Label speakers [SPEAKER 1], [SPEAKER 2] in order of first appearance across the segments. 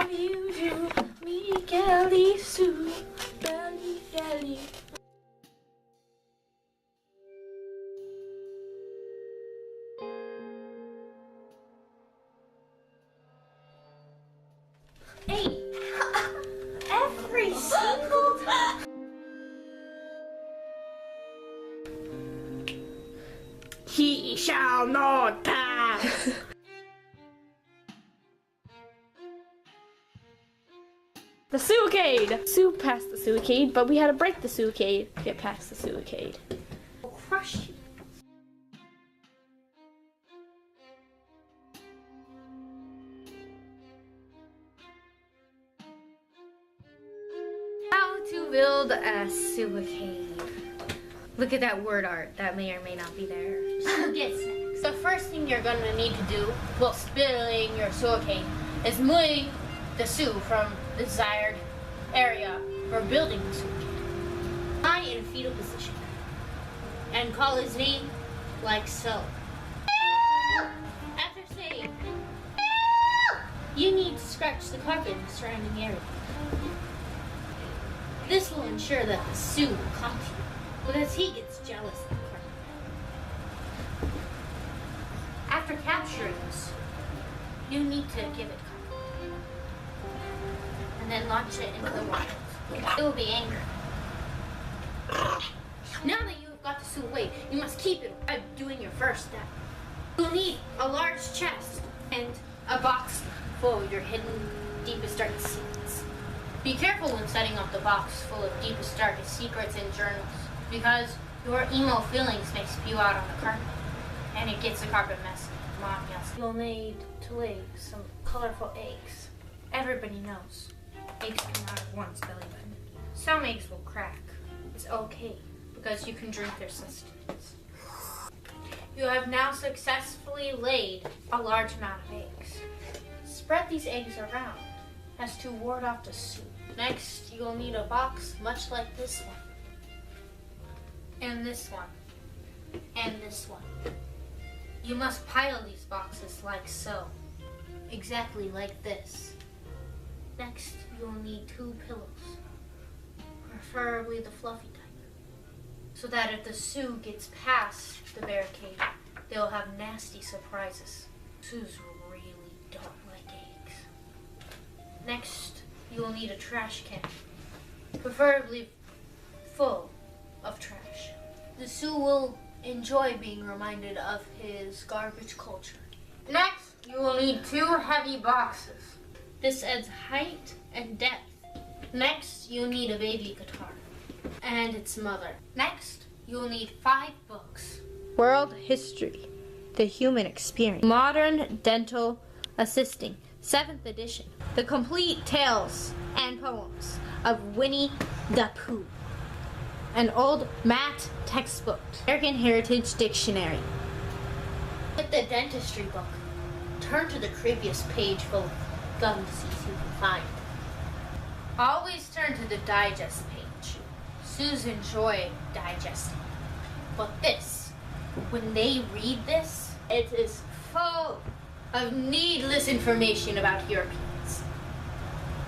[SPEAKER 1] love you too, me Kelly Sue, belly belly. Hey, every single time. He shall not pass. The suicide! Sue passed the suicide, but we had to break the suicide to get past the suicide. I'll crush you. How to build a suicide. Look at that word art that may or may not be there. Sue gets next. The first thing you're gonna need to do while building your suicide is move the Sue from the desired area for building the suicide. Lie in fetal position and call his name like so. After saying, you need to scratch the carpet in the surrounding area. This will ensure that the Sue will come to you because he gets jealous of the carpet. After capturing the Sue, you need to give it cover and then launch it into the wild. It will be angry. Now that you have got the Sue away, you must keep it by doing your first step. You'll need a large chest and a box full of your hidden, deepest, darkest secrets. Be careful when setting up the box full of deepest, darkest secrets and journals, because your emo feelings may spew out on the carpet, and it gets the carpet messy. Mom yells. You'll need to lay some colorful eggs. Everybody knows eggs come out of one's belly button. Some eggs will crack. It's okay, because you can drink their sustenance. You have now successfully laid a large amount of eggs. Spread these eggs around as to ward off the Sue. Next, you'll need a box much like this one. And this one. And this one. You must pile these boxes like so. Exactly like this. Next, you'll need 2 pillows. Preferably the fluffy type. So that if the Sue gets past the barricade, they'll have nasty surprises. Sues really don't like eggs. Next, you will need a trash can, preferably full of trash. The Sue will enjoy being reminded of his garbage culture. Next, you will need 2 heavy boxes. This adds height and depth. Next, you'll need a baby guitar and its mother. Next, you'll need 5 books. World History, The Human Experience, Modern Dental Assisting, 7th edition, The Complete Tales and Poems of Winnie the Pooh, an old math textbook, American Heritage Dictionary. With the dentistry book, turn to the previous page full of gum disease you can find. Always turn to the digest page. Sues enjoy digesting. But this, when they read this, it is full of needless information about Europeans.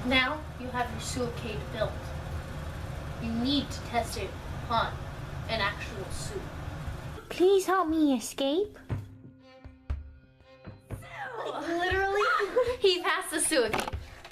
[SPEAKER 1] Now you have your suicide built. You need to test it upon an actual Sue. Please help me escape. Literally, he passed the suicide.